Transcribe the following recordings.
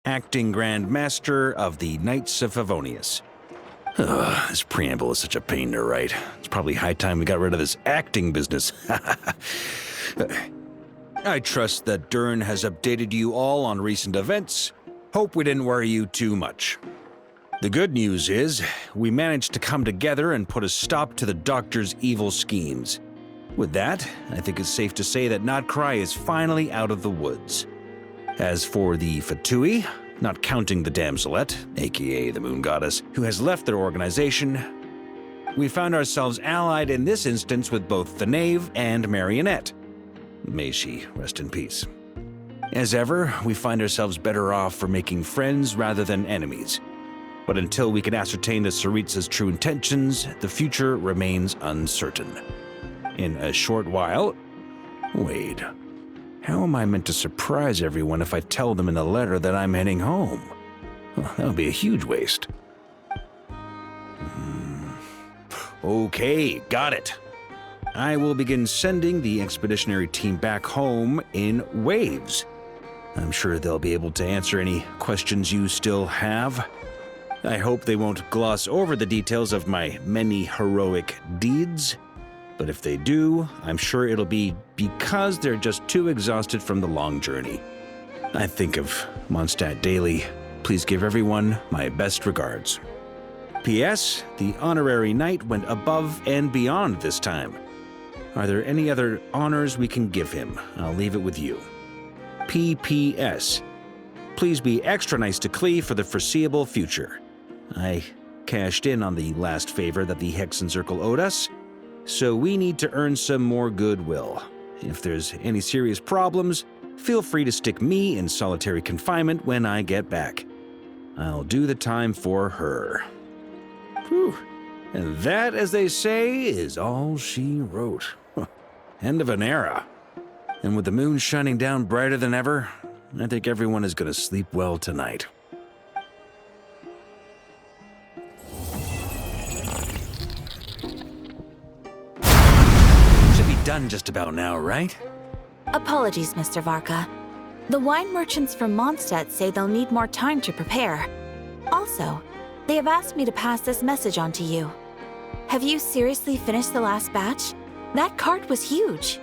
acting Grand Master of the Knights of Favonius. Ugh, this preamble is such a pain to write. It's probably high time we got rid of this acting business. I trust that Dern has updated you all on recent events. Hope we didn't worry you too much. The good news is, we managed to come together and put a stop to the Doctor's evil schemes. With that, I think it's safe to say that Notcry is finally out of the woods. As for the Fatui, not counting the Damselette, aka the Moon Goddess, who has left their organization, we found ourselves allied in this instance with both the Knave and Marionette. May she rest in peace. As ever, we find ourselves better off for making friends rather than enemies. But until we can ascertain the Tsaritsa's true intentions, the future remains uncertain. In a short while... Wait. How am I meant to surprise everyone if I tell them in the letter that I'm heading home? Well, that would be a huge waste. Okay, got it. I will begin sending the expeditionary team back home in waves. I'm sure they'll be able to answer any questions you still have. I hope they won't gloss over the details of my many heroic deeds. But if they do, I'm sure it'll be because they're just too exhausted from the long journey. I think of Mondstadt daily. Please give everyone my best regards. P.S. The honorary knight went above and beyond this time. Are there any other honors we can give him? I'll leave it with you. P.P.S. Please be extra nice to Klee for the foreseeable future. I cashed in on the last favor that the Hexen Circle owed us, so we need to earn some more goodwill. If there's any serious problems, feel free to stick me in solitary confinement when I get back. I'll do the time for her. Whew. And that, as they say, is all she wrote. End of an era. And with the moon shining down brighter than ever, I think everyone is going to sleep well tonight. Done just about now, right? Apologies, Mr. Varka. The wine merchants from Mondstadt say they'll need more time to prepare. Also, they have asked me to pass this message on to you. Have you seriously finished the last batch? That cart was huge.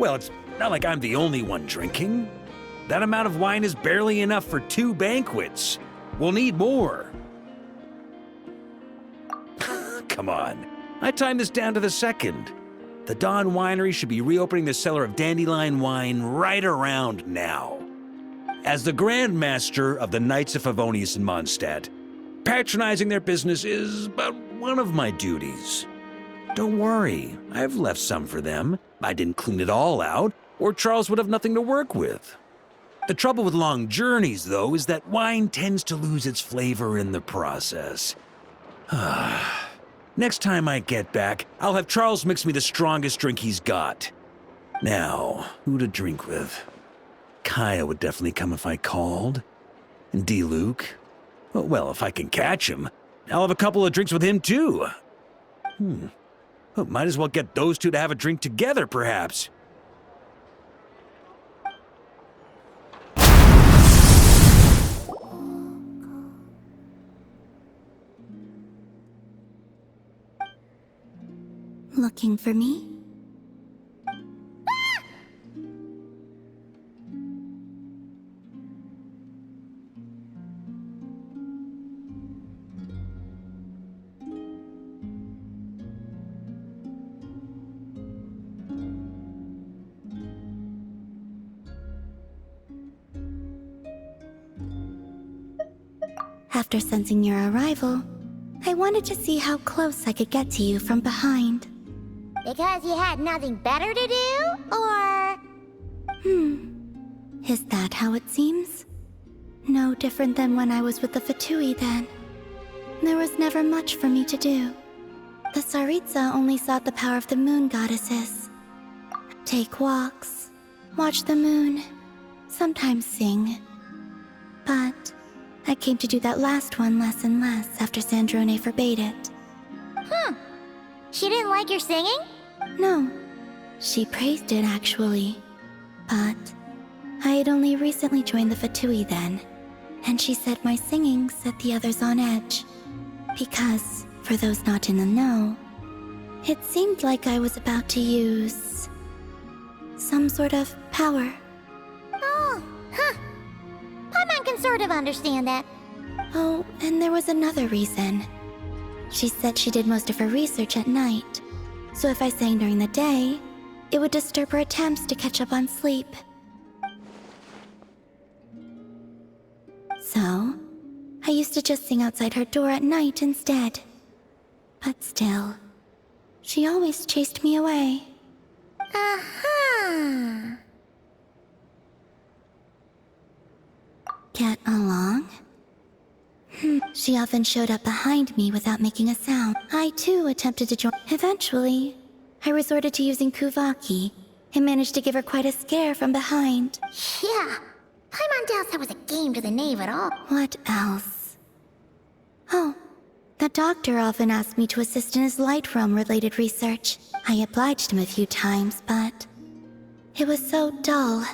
Well, it's not like I'm the only one drinking. That amount of wine is barely enough for 2 banquets. We'll need more. Come on. I timed this down to the second. The Dawn Winery should be reopening the cellar of Dandelion wine right around now. As the Grand Master of the Knights of Favonius in Mondstadt, patronizing their business is but one of my duties. Don't worry, I've left some for them. I didn't clean it all out, or Charles would have nothing to work with. The trouble with long journeys, though, is that wine tends to lose its flavor in the process. Next time I get back, I'll have Charles mix me the strongest drink he's got. Now, who to drink with? Kaya would definitely come if I called. And D-Luke? Well, if I can catch him, I'll have a couple of drinks with him too. Well, might as well get those two to have a drink together, perhaps. Looking for me? After sensing your arrival, I wanted to see how close I could get to you from behind. Because you had nothing better to do, or...? Is that how it seems? No different than when I was with the Fatui then. There was never much for me to do. The Tsaritsa only sought the power of the moon goddesses. Take walks, watch the moon, sometimes sing. But I came to do that last one less and less after Sandrone forbade it. She didn't like your singing? No, she praised it actually. But I had only recently joined the Fatui then, and she said my singing set the others on edge. Because, for those not in the know, it seemed like I was about to use some sort of power. Oh, huh. Paimon can sort of understand that. Oh, and there was another reason. She said she did most of her research at night, so if I sang during the day, it would disturb her attempts to catch up on sleep. So, I used to just sing outside her door at night instead. But still, she always chased me away. Uh-huh. Get along? She often showed up behind me without making a sound. I too attempted to join. Eventually, I resorted to using Kuvaki and managed to give her quite a scare from behind. Yeah. Paimon doubts that was a game to the knave at all. What else? Oh, the doctor often asked me to assist in his light realm-related research. I obliged him a few times, but it was so dull.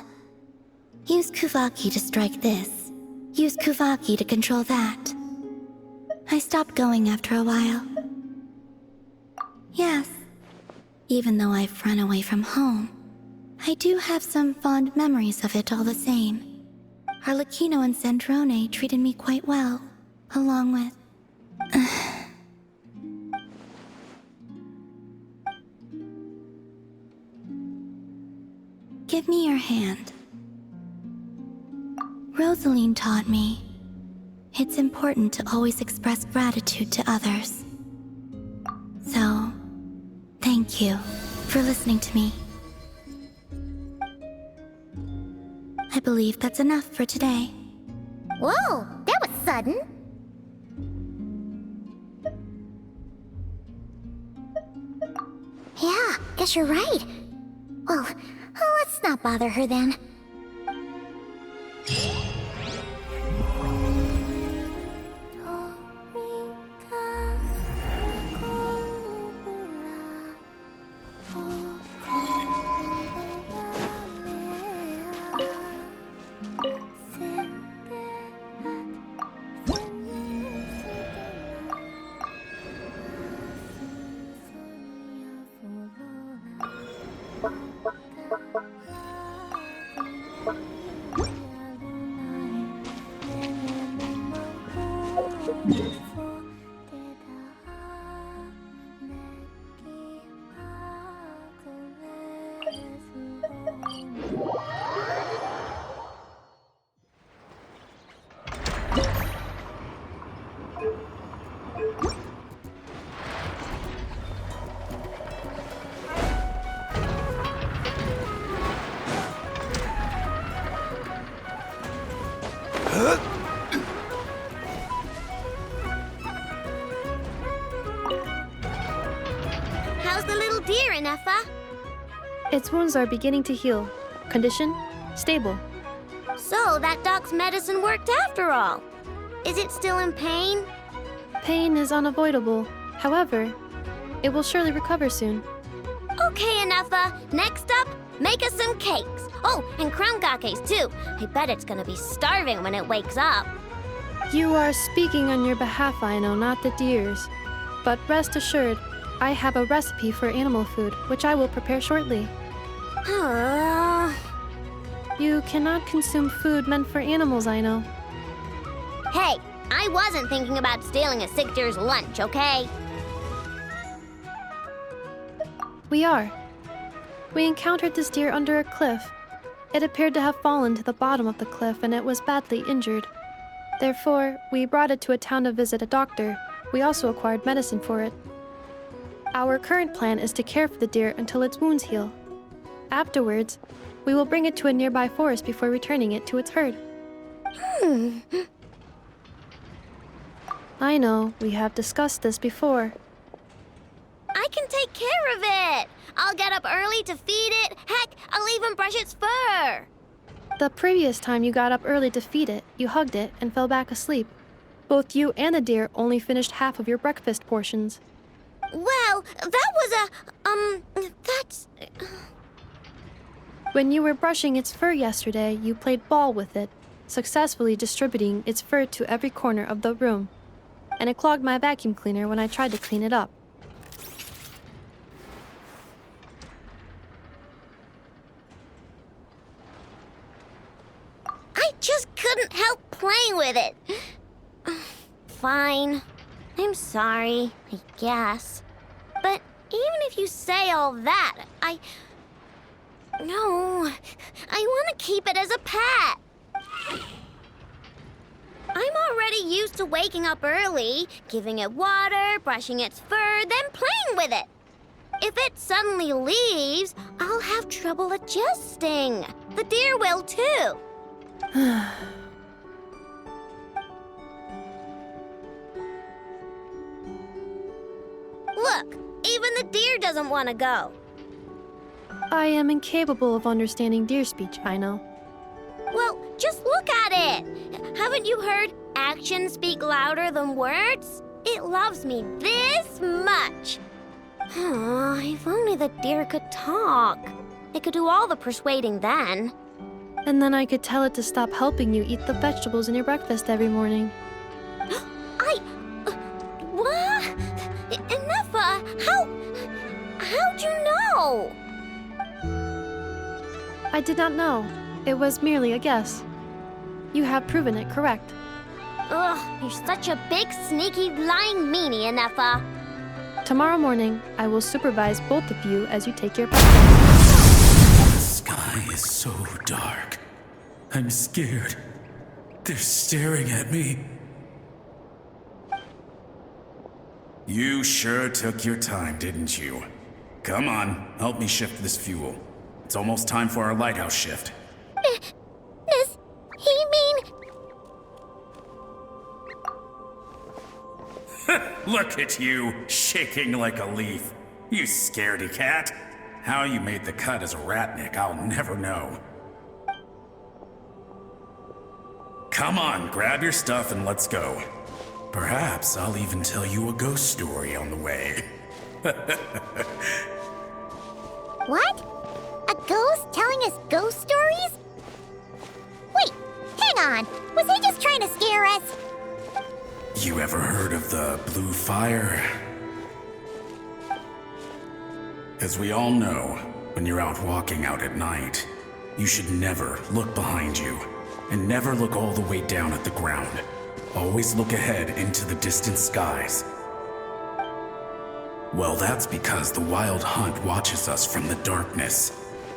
Use Kuvaki to strike this. Use Kuvaki to control that. I stopped going after a while. Yes, even though I've run away from home, I do have some fond memories of it all the same. Arlecchino and Sandrone treated me quite well, along with... Give me your hand. Rosaline taught me it's important to always express gratitude to others. So, thank you for listening to me. I believe that's enough for today. Whoa, that was sudden. Yeah, guess you're right. Well, let's not bother her then. How's the little deer, Ineffa? Its wounds are beginning to heal. Condition? Stable. So, that dog's medicine worked after all. Is it still in pain? Pain is unavoidable. However, it will surely recover soon. Okay, Ineffa. Next up, make us some cakes. Oh, and crown gakes too. I bet it's gonna be starving when it wakes up. You are speaking on your behalf, Aino, not the deer's. But rest assured, I have a recipe for animal food, which I will prepare shortly. You cannot consume food meant for animals, Aino. Hey, I wasn't thinking about stealing a sick deer's lunch, okay? We are. We encountered this deer under a cliff. It appeared to have fallen to the bottom of the cliff and it was badly injured. Therefore, we brought it to a town to visit a doctor. We also acquired medicine for it. Our current plan is to care for the deer until its wounds heal. Afterwards, we will bring it to a nearby forest before returning it to its herd. I know, we have discussed this before. I can take care of it. I'll get up early to feed it. Heck, I'll even brush its fur. The previous time you got up early to feed it, you hugged it and fell back asleep. Both you and the deer only finished half of your breakfast portions. Well, that was that's... When you were brushing its fur yesterday, you played ball with it. successfully distributing its fur to every corner of the room, and it clogged my vacuum cleaner when I tried to clean it up. I just couldn't help playing with it. Fine. I'm sorry, I guess. But even if you say all that, No, I want to keep it as a pet. I'm already used to waking up early, giving it water, brushing its fur, then playing with it. If it suddenly leaves, I'll have trouble adjusting. The deer will too. Look, even the deer doesn't want to go. I am incapable of understanding deer speech, I know. Well, just look at it. Haven't you heard actions speak louder than words? It loves me this much. If only the deer could talk. It could do all the persuading then. And then I could tell it to stop helping you eat the vegetables in your breakfast every morning. What? Enough, how'd you know? I did not know. It was merely a guess. You have proven it correct. Ugh, you're such a big, sneaky, lying meanie, Enough. Tomorrow morning, I will supervise both of you as you take your breakfast. The sky is so dark. I'm scared. They're staring at me. You sure took your time, didn't you? Come on, help me shift this fuel. It's almost time for our lighthouse shift. Does he mean... Look at you, shaking like a leaf. You scaredy cat. How you made the cut as a ratnik, I'll never know. Come on, grab your stuff and let's go. Perhaps I'll even tell you a ghost story on the way. What? A ghost telling us ghost stories? Wait, hang on. Was he just trying to scare us? You ever heard of the blue fire? As we all know, when you're out walking out at night, you should never look behind you, and never look all the way down at the ground. Always look ahead into the distant skies. Well, that's because the Wild Hunt watches us from the darkness.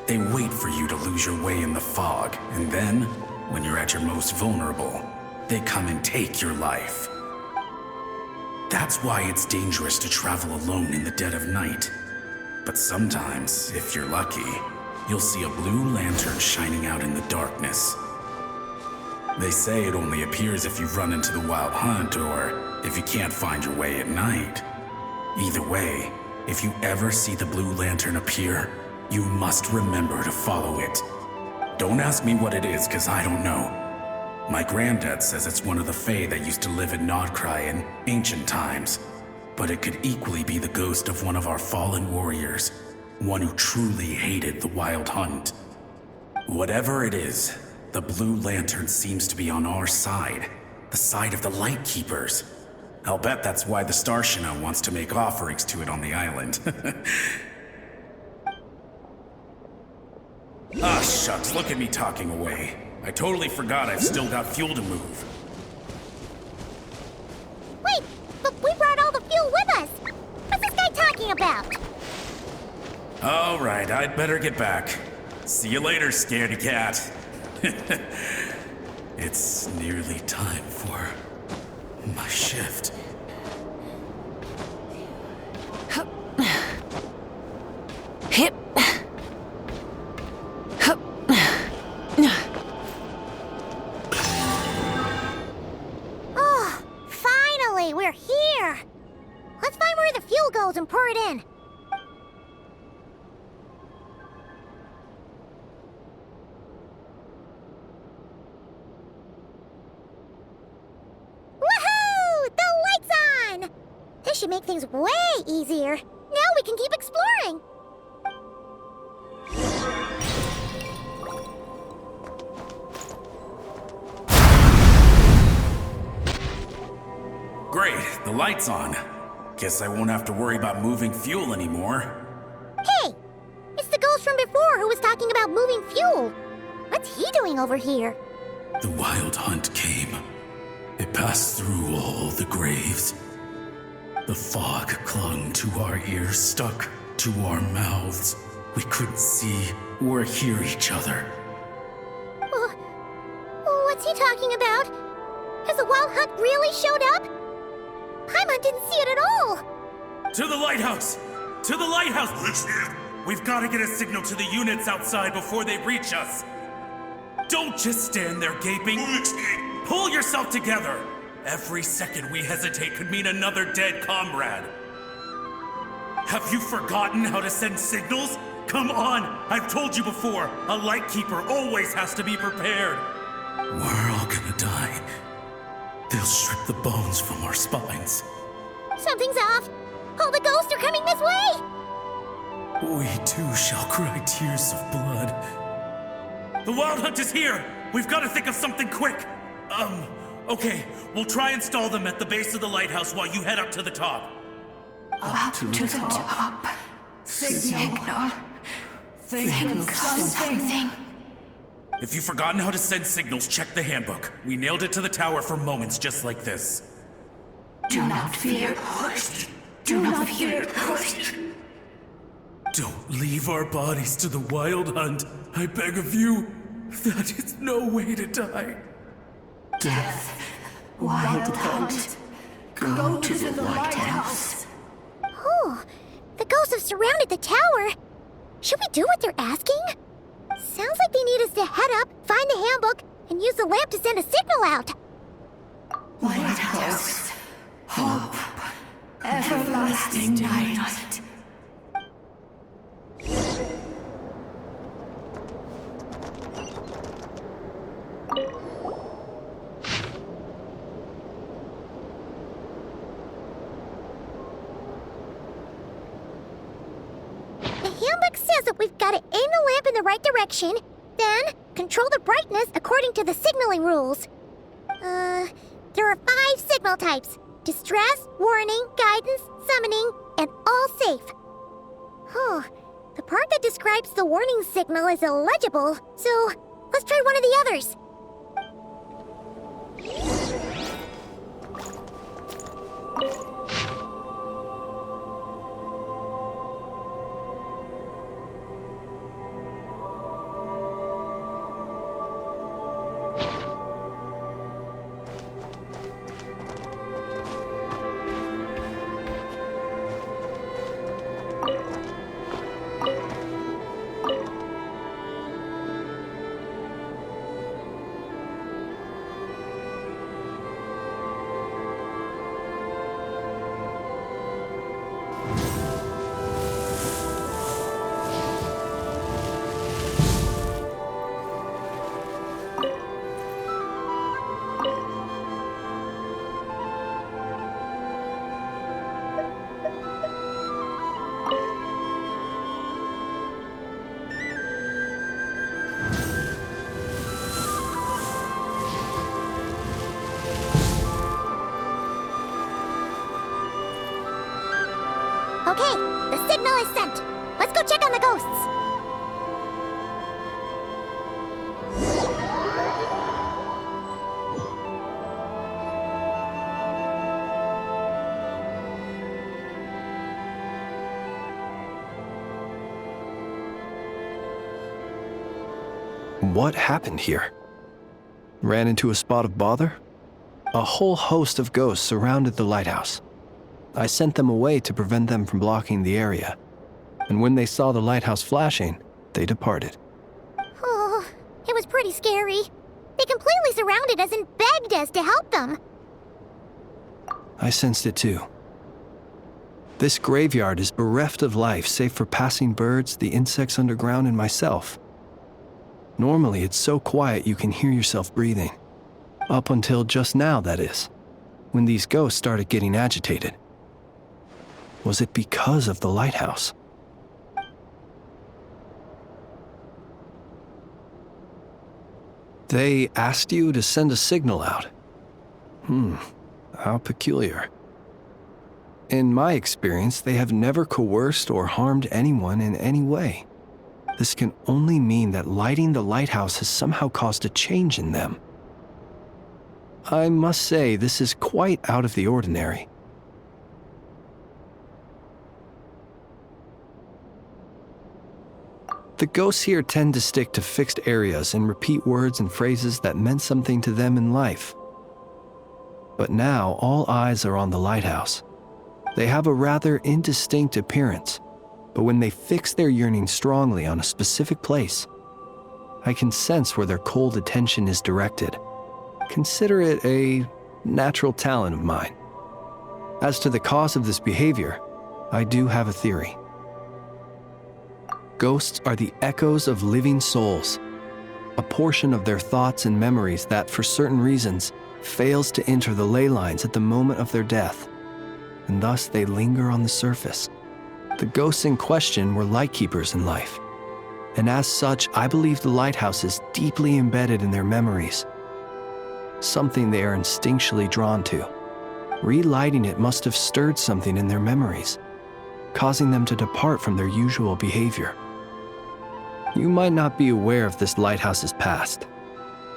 They wait for you to lose your way in the fog, and then, when you're at your most vulnerable, they come and take your life. That's why it's dangerous to travel alone in the dead of night. But sometimes, if you're lucky, you'll see a blue lantern shining out in the darkness. They say it only appears if you've run into the Wild Hunt or if you can't find your way at night. Either way, if you ever see the blue lantern appear, you must remember to follow it. Don't ask me what it is, because I don't know. My granddad says it's one of the Fae that used to live in Nodcry in ancient times. But it could equally be the ghost of one of our fallen warriors, one who truly hated the Wild Hunt. Whatever it is, the blue lantern seems to be on our side, the side of the Light Keepers. I'll bet that's why the Starshina wants to make offerings to it on the island. Ah, shucks, look at me talking away. I totally forgot I've still got fuel to move. Wait, but we brought all the fuel with us. What's this guy talking about? All right, I'd better get back. See you later, scaredy cat. It's nearly time for my shift. Hip. Oh, finally, we're here. Let's find where the fuel goes and pour it in. Woohoo! The light's on! This should make things way easier. Now we can keep exploring. lights on. Guess I won't have to worry about moving fuel anymore. Hey! It's the ghost from before who was talking about moving fuel. What's he doing over here? The wild hunt came. It passed through all the graves. The fog clung to our ears, stuck to our mouths. We couldn't see or hear each other. What's he talking about? Has the wild hunt really showed up? Paimon didn't see it at all. To the lighthouse! To the lighthouse! We've got to get a signal to the units outside before they reach us. Don't just stand there gaping. Pull yourself together. Every second we hesitate could mean another dead comrade. Have you forgotten how to send signals? Come on! I've told you before, a lightkeeper always has to be prepared. We're all gonna die. They'll strip the bones from our spines. Something's off. All the ghosts are coming this way. We too shall cry tears of blood. The wild hunt is here! We've got to think of something quick! Okay, we'll try and stall them at the base of the lighthouse while you head up to the top. Up to the top. Signal. Think of something. If you've forgotten how to send signals, check the handbook. We nailed it to the tower for moments just like this. Do not fear. Do not fear. Don't leave our bodies to the wild hunt. I beg of you. That is no way to die. Death. Wild hunt. Go to the lighthouse. Oh, the ghosts have surrounded the tower. Should we do what they're asking? Sounds like they need us to head up, find the handbook, and use the lamp to send a signal out. Lighthouse. Hope. Everlasting night. The handbook says that we've got to aim the lamp in the right direction, then control the brightness according to the signaling rules. There are 5 signal types: distress, warning, guidance, summoning, and all safe. The part that describes the warning signal is illegible, so let's try one of the others. Okay, the signal is sent. Let's go check on the ghosts. What happened here? Ran into a spot of bother? A whole host of ghosts surrounded the lighthouse. I sent them away to prevent them from blocking the area. And when they saw the lighthouse flashing, they departed. Oh, it was pretty scary. They completely surrounded us and begged us to help them. I sensed it too. This graveyard is bereft of life save for passing birds, the insects underground, and myself. Normally, it's so quiet you can hear yourself breathing. Up until just now, that is, when these ghosts started getting agitated. Was it because of the lighthouse? They asked you to send a signal out. How peculiar. In my experience, they have never coerced or harmed anyone in any way. This can only mean that lighting the lighthouse has somehow caused a change in them. I must say, this is quite out of the ordinary. The ghosts here tend to stick to fixed areas and repeat words and phrases that meant something to them in life. But now, all eyes are on the lighthouse. They have a rather indistinct appearance, but when they fix their yearning strongly on a specific place, I can sense where their cold attention is directed. Consider it a natural talent of mine. As to the cause of this behavior, I do have a theory. Ghosts are the echoes of living souls, a portion of their thoughts and memories that, for certain reasons, fails to enter the ley lines at the moment of their death, and thus they linger on the surface. The ghosts in question were lightkeepers in life, and as such, I believe the lighthouse is deeply embedded in their memories, something they are instinctually drawn to. Relighting it must have stirred something in their memories, causing them to depart from their usual behavior. You might not be aware of this lighthouse's past,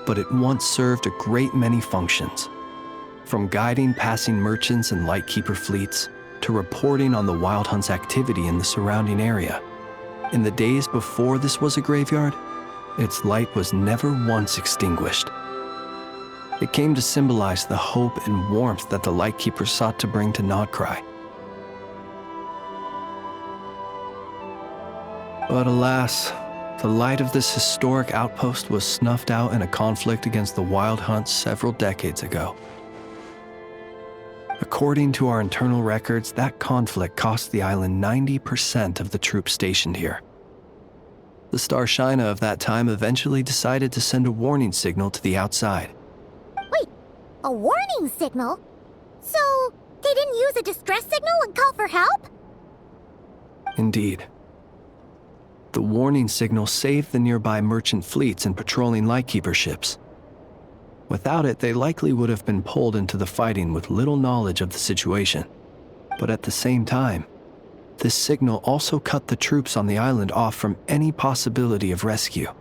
but it once served a great many functions. From guiding passing merchants and lightkeeper fleets, to reporting on the Wild Hunt's activity in the surrounding area. In the days before this was a graveyard, its light was never once extinguished. It came to symbolize the hope and warmth that the lightkeeper sought to bring to Nodcry. But alas, the light of this historic outpost was snuffed out in a conflict against the Wild Hunt several decades ago. According to our internal records, that conflict cost the island 90% of the troops stationed here. The Starshina of that time eventually decided to send a warning signal to the outside. Wait, a warning signal? So, they didn't use a distress signal and call for help? Indeed. The warning signal saved the nearby merchant fleets and patrolling lightkeeper ships. Without it, they likely would have been pulled into the fighting with little knowledge of the situation. But at the same time, this signal also cut the troops on the island off from any possibility of rescue.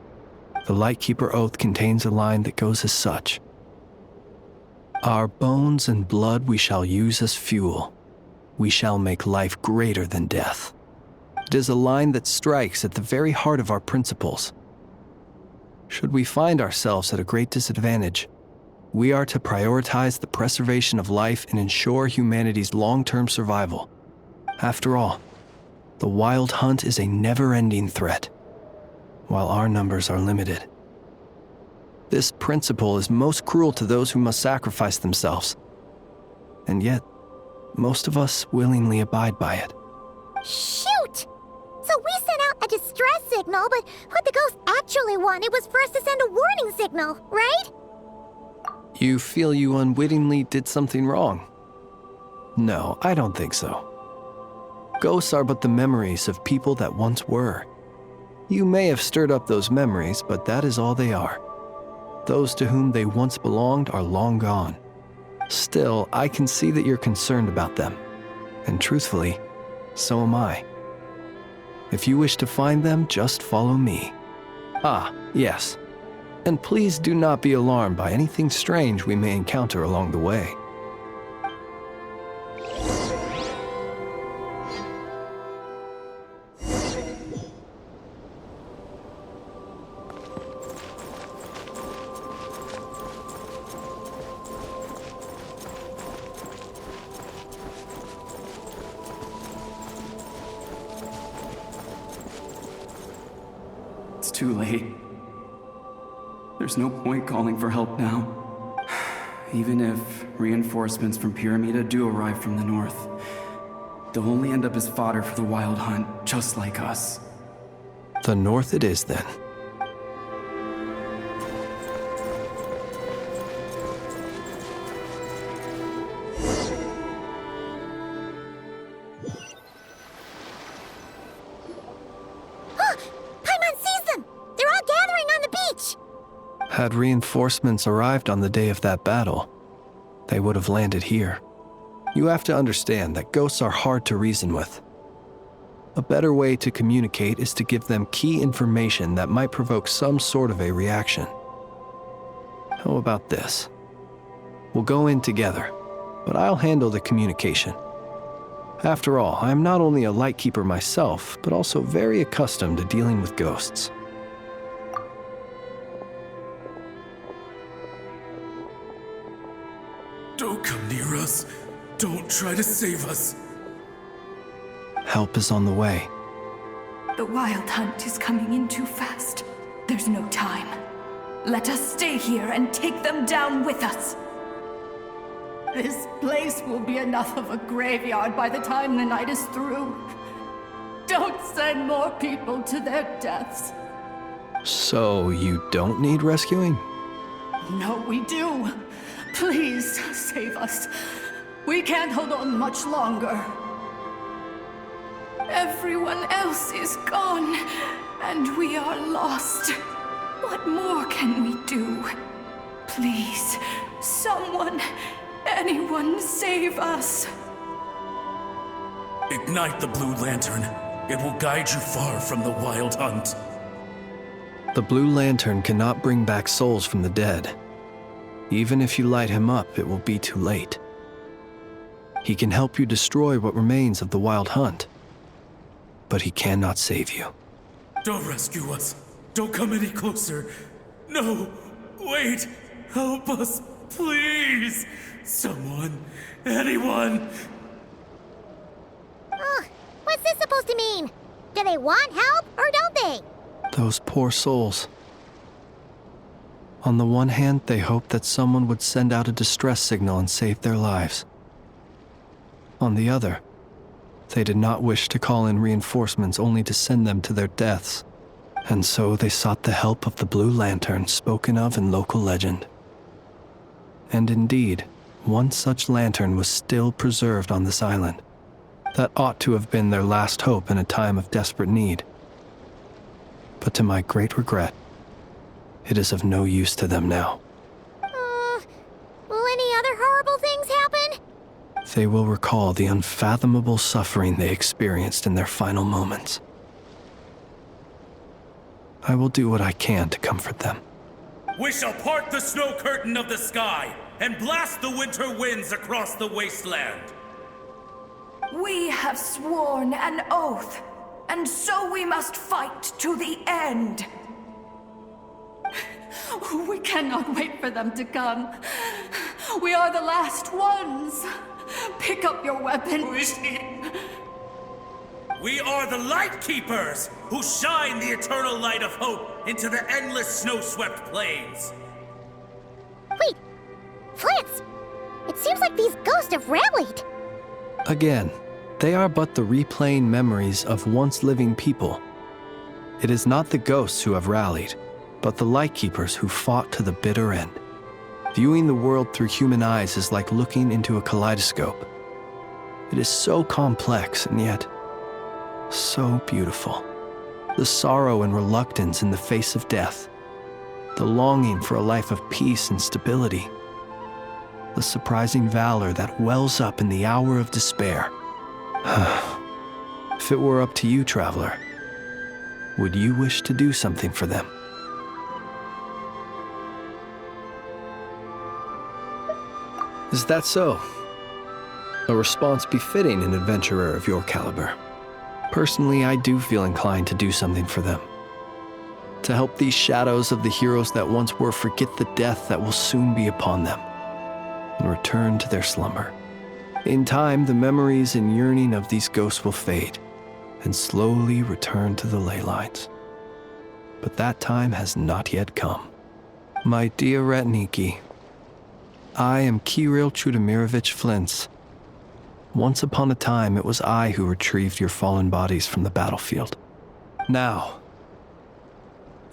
The Lightkeeper Oath contains a line that goes as such: "Our bones and blood we shall use as fuel. We shall make life greater than death." It is a line that strikes at the very heart of our principles. Should we find ourselves at a great disadvantage, we are to prioritize the preservation of life and ensure humanity's long-term survival. After all, the Wild Hunt is a never-ending threat, while our numbers are limited. This principle is most cruel to those who must sacrifice themselves, and yet, most of us willingly abide by it. Shoot! So we sent out a distress signal, but what the ghost actually wanted was for us to send a warning signal, right? You feel you unwittingly did something wrong? No, I don't think so. Ghosts are but the memories of people that once were. You may have stirred up those memories, but that is all they are. Those to whom they once belonged are long gone. Still, I can see that you're concerned about them. And truthfully, so am I. If you wish to find them, just follow me. Ah, yes. And please do not be alarmed by anything strange we may encounter along the way. It's too late. There's no point calling for help now. Even if reinforcements from Pyramida do arrive from the north, they'll only end up as fodder for the Wild Hunt, just like us. The north it is, then. Had reinforcements arrived on the day of that battle, they would have landed here. You have to understand that ghosts are hard to reason with. A better way to communicate is to give them key information that might provoke some sort of a reaction. How about this? We'll go in together, but I'll handle the communication. After all, I am not only a lightkeeper myself, but also very accustomed to dealing with ghosts. Don't come near us. Don't try to save us. Help is on the way. The Wild Hunt is coming in too fast. There's no time. Let us stay here and take them down with us. This place will be enough of a graveyard by the time the night is through. Don't send more people to their deaths. So you don't need rescuing? No, we do. Please, save us. We can't hold on much longer. Everyone else is gone, and we are lost. What more can we do? Please, someone, anyone save us. Ignite the blue lantern. It will guide you far from the Wild Hunt. The blue lantern cannot bring back souls from the dead. Even if you light him up, it will be too late. He can help you destroy what remains of the Wild Hunt, but he cannot save you. Don't rescue us. Don't come any closer. No, wait. Help us, please. Someone, anyone. What's this supposed to mean? Do they want help or don't they? Those poor souls. On the one hand, they hoped that someone would send out a distress signal and save their lives. On the other, they did not wish to call in reinforcements only to send them to their deaths. And so they sought the help of the Blue Lantern spoken of in local legend. And indeed, one such lantern was still preserved on this island. That ought to have been their last hope in a time of desperate need. But to my great regret, it is of no use to them now. Will any other horrible things happen? They will recall the unfathomable suffering they experienced in their final moments. I will do what I can to comfort them. We shall part the snow curtain of the sky and blast the winter winds across the wasteland. We have sworn an oath, and so we must fight to the end. We cannot wait for them to come. We are the last ones. Pick up your weapons. We are the Light Keepers, who shine the eternal light of hope into the endless snow-swept plains. Wait, Flitz! It seems like these ghosts have rallied. Again, they are but the replaying memories of once living people. It is not the ghosts who have rallied, but the Lightkeepers who fought to the bitter end. Viewing the world through human eyes is like looking into a kaleidoscope. It is so complex and yet so beautiful. The sorrow and reluctance in the face of death. The longing for a life of peace and stability. The surprising valor that wells up in the hour of despair. If it were up to you, traveler, would you wish to do something for them? Is that so? A response befitting an adventurer of your caliber. Personally, I do feel inclined to do something for them. To help these shadows of the heroes that once were forget the death that will soon be upon them, and return to their slumber. In time, the memories and yearning of these ghosts will fade, and slowly return to the ley lines. But that time has not yet come. My dear Ratniki, I am Kirill Trudamirovich Flintz. Once upon a time, it was I who retrieved your fallen bodies from the battlefield. Now,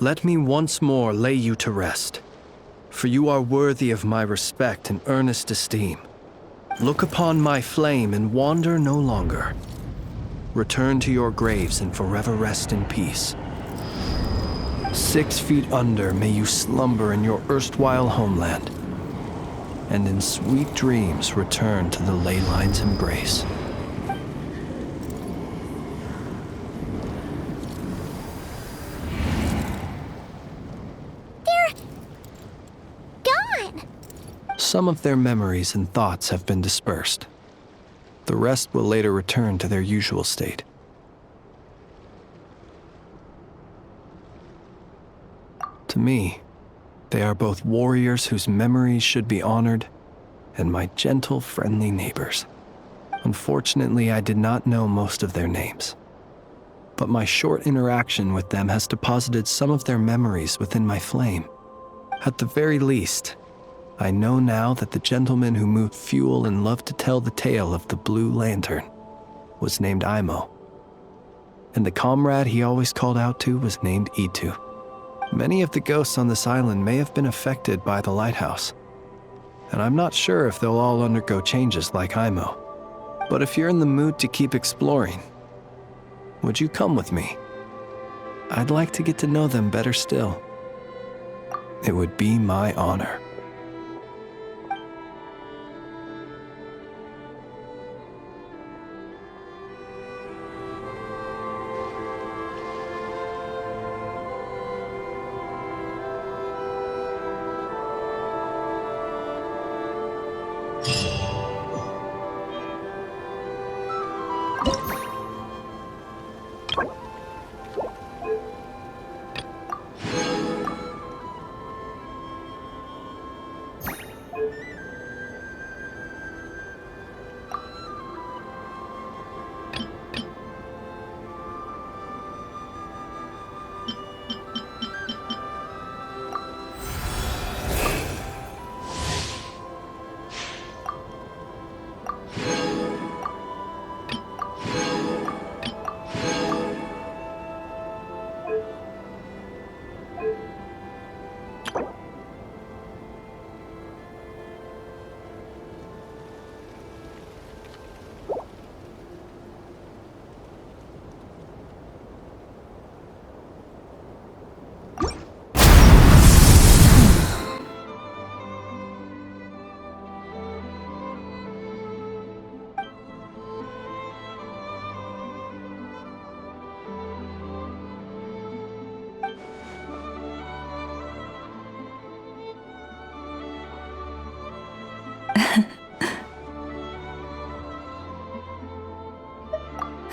let me once more lay you to rest, for you are worthy of my respect and earnest esteem. Look upon my flame and wander no longer. Return to your graves and forever rest in peace. 6 feet under may you slumber in your erstwhile homeland. and in sweet dreams return to the ley line's embrace. Gone! Some of their memories and thoughts have been dispersed. The rest will later return to their usual state. To me, they are both warriors whose memories should be honored and my gentle, friendly neighbors. Unfortunately, I did not know most of their names. But my short interaction with them has deposited some of their memories within my flame. At the very least, I know now that the gentleman who moved fuel and loved to tell the tale of the Blue Lantern was named Imo. And the comrade he always called out to was named Itu. Many of the ghosts on this island may have been affected by the lighthouse, and I'm not sure if they'll all undergo changes like Imo. But if you're in the mood to keep exploring, would you come with me? I'd like to get to know them better still. It would be my honor.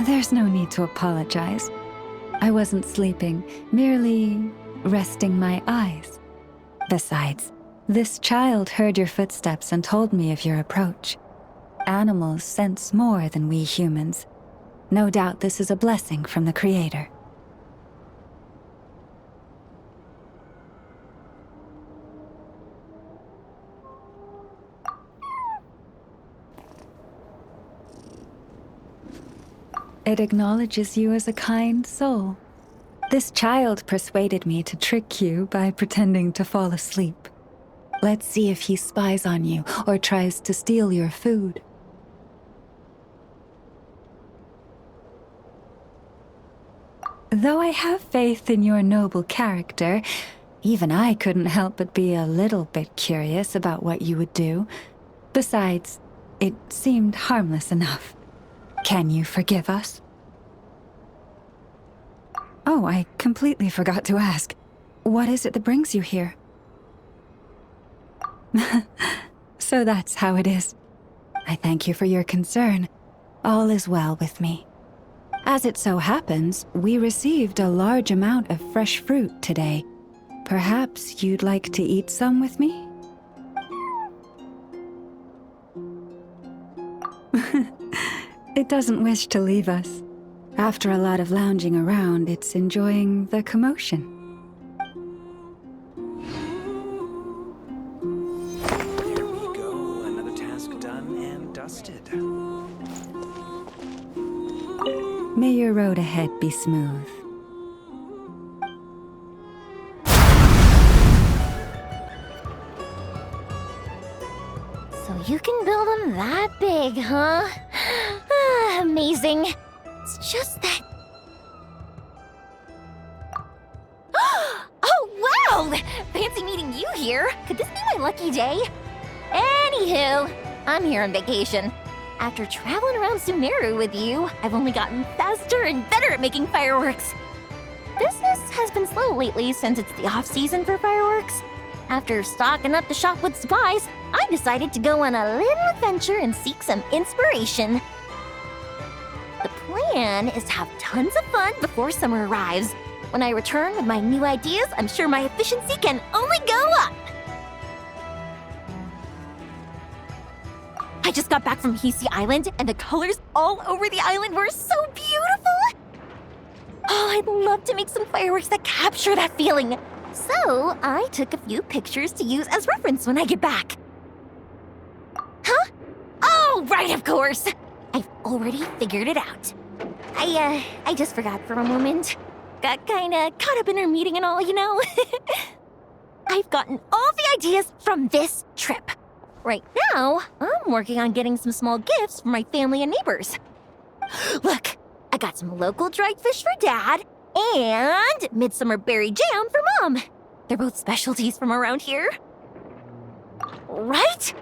There's no need to apologize. I wasn't sleeping, merely resting my eyes. Besides, this child heard your footsteps and told me of your approach. Animals sense more than we humans. No doubt this is a blessing from the Creator. It acknowledges you as a kind soul. This child persuaded me to trick you by pretending to fall asleep. Let's see if he spies on you or tries to steal your food. Though I have faith in your noble character, even I couldn't help but be a little bit curious about what you would do. Besides, it seemed harmless enough. Can you forgive us? Oh, I completely forgot to ask. What is it that brings you here? So that's how it is. I thank you for your concern. All is well with me. As it so happens, we received a large amount of fresh fruit today. Perhaps you'd like to eat some with me? It doesn't wish to leave us. After a lot of lounging around, it's enjoying the commotion. Here we go, another task done and dusted. May your road ahead be smooth. So you can build them that big, huh? Amazing. It's just that... Oh, wow! Fancy meeting you here. Could this be my lucky day? Anywho, I'm here on vacation. After traveling around Sumeru with you, I've only gotten faster and better at making fireworks. Business has been slow lately since it's the off-season for fireworks. After stocking up the shop with supplies, I decided to go on a little adventure and seek some inspiration. The plan is to have tons of fun before summer arrives. When I return with my new ideas, I'm sure my efficiency can only go up. I just got back from Hisi Island, and the colors all over the island were so beautiful! Oh, I'd love to make some fireworks that capture that feeling. So, I took a few pictures to use as reference when I get back. Huh? Oh, right, of course! I've already figured it out. I just forgot for a moment. Got kinda caught up in our meeting and all, you know? I've gotten all the ideas from this trip. Right now, I'm working on getting some small gifts for my family and neighbors. Look, I got some local dried fish for Dad and midsummer berry jam for Mom. They're both specialties from around here. Right?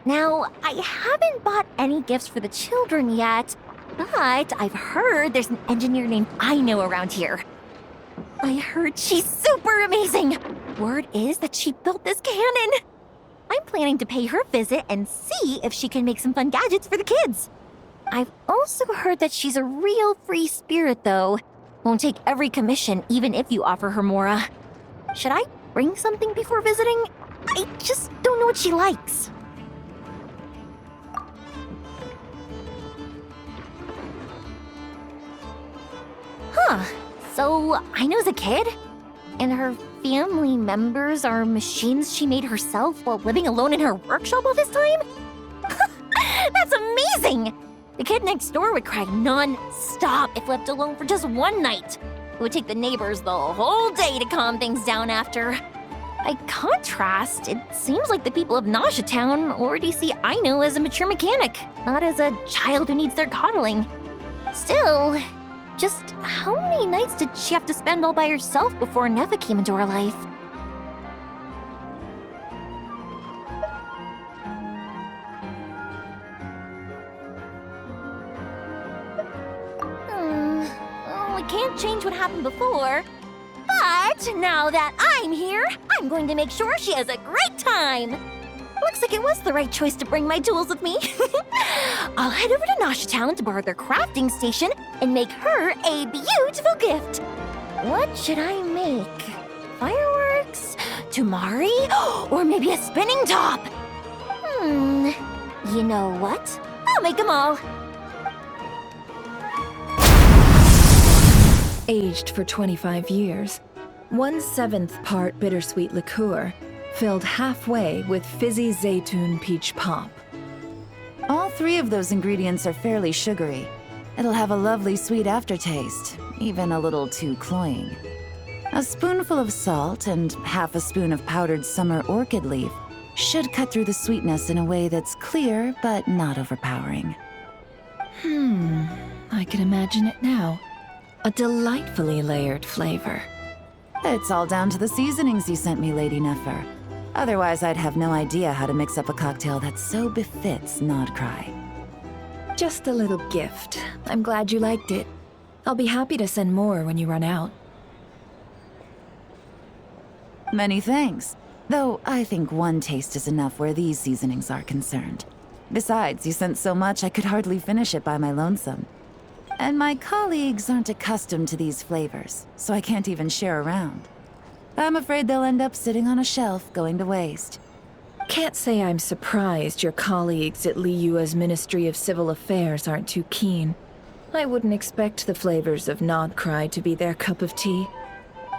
Now, I haven't bought any gifts for the children yet, but I've heard there's an engineer named Aino around here. I heard she's super amazing. Word is that she built this cannon. I'm planning to pay her a visit and see if she can make some fun gadgets for the kids. I've also heard that she's a real free spirit, though. Won't take every commission, even if you offer her Mora. Should I bring something before visiting? I just don't know what she likes. Huh. So, Aino's a kid? And her family members are machines she made herself while living alone in her workshop all this time? That's amazing! The kid next door would cry non-stop if left alone for just one night. It would take the neighbors the whole day to calm things down after. By contrast, it seems like the people of Nausea Town already see Aino as a mature mechanic, not as a child who needs their coddling. Still, just how many nights did she have to spend all by herself before Neva came into her life? Well, we can't change what happened before. But now that I'm here, I'm going to make sure she has a great time. Looks like it was the right choice to bring my tools with me. I'll head over to Nausea Town to borrow their crafting station and make her a beautiful gift. What should I make? Fireworks? Tumari? Or maybe a spinning top? You know what? I'll make them all. Aged for 25 years, 1/7 part bittersweet liqueur, filled halfway with fizzy zaytun peach pop. All three of those ingredients are fairly sugary. It'll have a lovely sweet aftertaste, even a little too cloying. A spoonful of salt and half a spoon of powdered summer orchid leaf should cut through the sweetness in a way that's clear but not overpowering. I can imagine it now. A delightfully layered flavor. It's all down to the seasonings you sent me, Lady Nefer. Otherwise, I'd have no idea how to mix up a cocktail that so befits Nodcry. Just a little gift. I'm glad you liked it. I'll be happy to send more when you run out. Many thanks. Though I think one taste is enough where these seasonings are concerned. Besides, you sent so much I could hardly finish it by my lonesome. And my colleagues aren't accustomed to these flavors, so I can't even share around. I'm afraid they'll end up sitting on a shelf, going to waste. Can't say I'm surprised your colleagues at Liyua's Ministry of Civil Affairs aren't too keen. I wouldn't expect the flavors of Nodcry to be their cup of tea.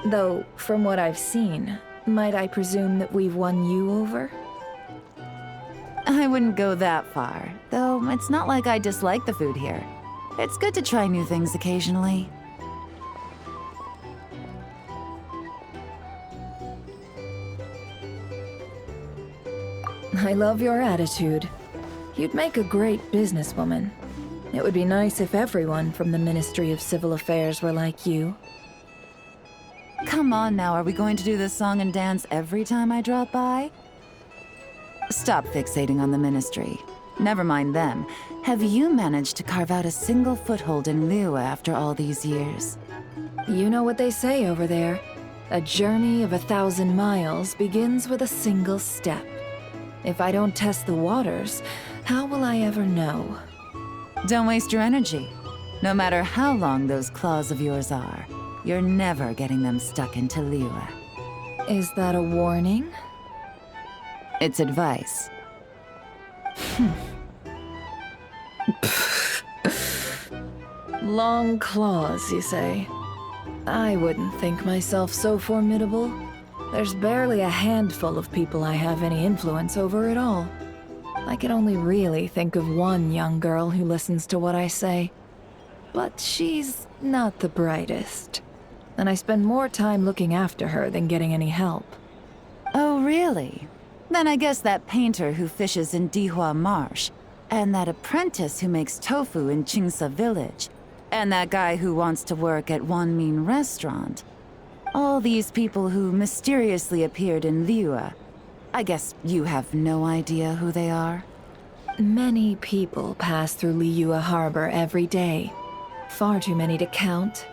Though, from what I've seen, might I presume that we've won you over? I wouldn't go that far, though it's not like I dislike the food here. It's good to try new things occasionally. I love your attitude. You'd make a great businesswoman. It would be nice if everyone from the Ministry of Civil Affairs were like you. Come on now, are we going to do this song and dance every time I drop by? Stop fixating on the Ministry. Never mind them. Have you managed to carve out a single foothold in Liyue after all these years? You know what they say over there. A journey of 1,000 miles begins with a single step. If I don't test the waters, how will I ever know? Don't waste your energy. No matter how long those claws of yours are, you're never getting them stuck into Liyue. Is that a warning? It's advice. Long claws, you say? I wouldn't think myself so formidable. There's barely a handful of people I have any influence over at all. I can only really think of one young girl who listens to what I say. But she's not the brightest. And I spend more time looking after her than getting any help. Oh, really? Then I guess that painter who fishes in Dihua Marsh, and that apprentice who makes tofu in Qingsa Village, and that guy who wants to work at Wanmin Restaurant. All these people who mysteriously appeared in Liyue. I guess you have no idea who they are? Many people pass through Liyue Harbor every day. Far too many to count.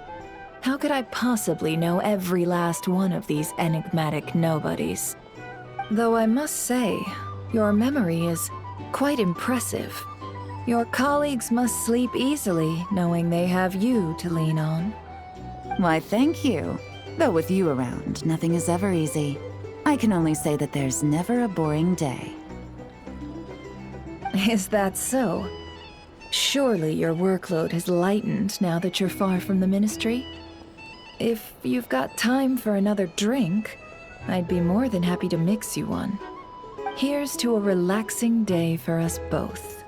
How could I possibly know every last one of these enigmatic nobodies? Though I must say, your memory is quite impressive. Your colleagues must sleep easily knowing they have you to lean on. Why, thank you. Though with you around, nothing is ever easy. I can only say that there's never a boring day. Is that so? Surely your workload has lightened now that you're far from the Ministry? If you've got time for another drink, I'd be more than happy to mix you one. Here's to a relaxing day for us both.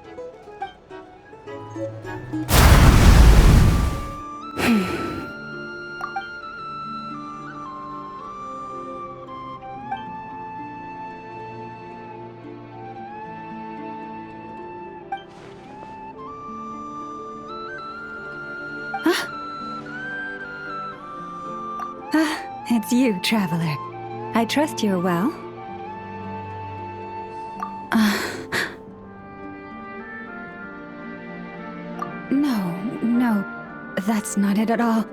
It's you, Traveler. I trust you're well. No, that's not it at all.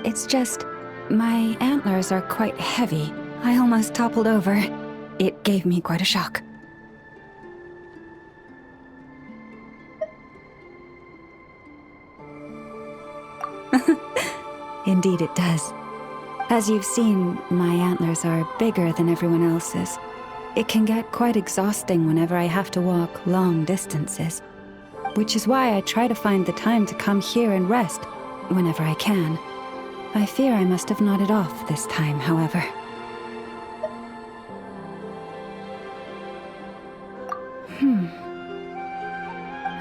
It's just, my antlers are quite heavy. I almost toppled over. It gave me quite a shock. Indeed it does. As you've seen, my antlers are bigger than everyone else's. It can get quite exhausting whenever I have to walk long distances, which is why I try to find the time to come here and rest whenever I can. I fear I must have nodded off this time, however.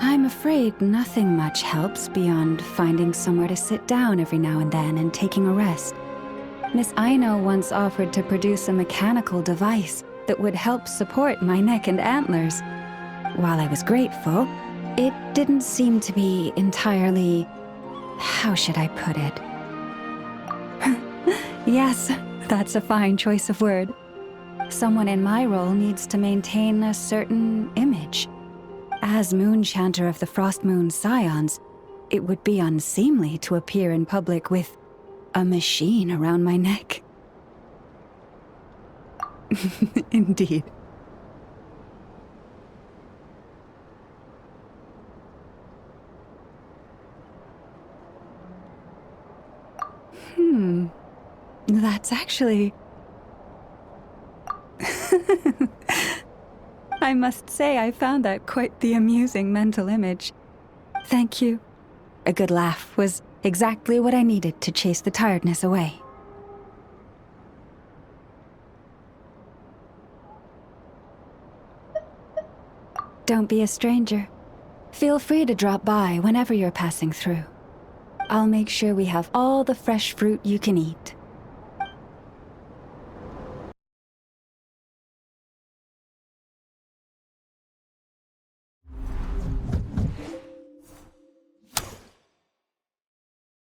I'm afraid nothing much helps beyond finding somewhere to sit down every now and then and taking a rest. Miss Aino once offered to produce a mechanical device that would help support my neck and antlers. While I was grateful, it didn't seem to be entirely... how should I put it? Yes, that's a fine choice of word. Someone in my role needs to maintain a certain image. As Moon Chanter of the Frost Moon Scions, it would be unseemly to appear in public with a machine around my neck. Indeed. That's actually... I must say I found that quite the amusing mental image. Thank you. A good laugh was exactly what I needed to chase the tiredness away. Don't be a stranger. Feel free to drop by whenever you're passing through. I'll make sure we have all the fresh fruit you can eat.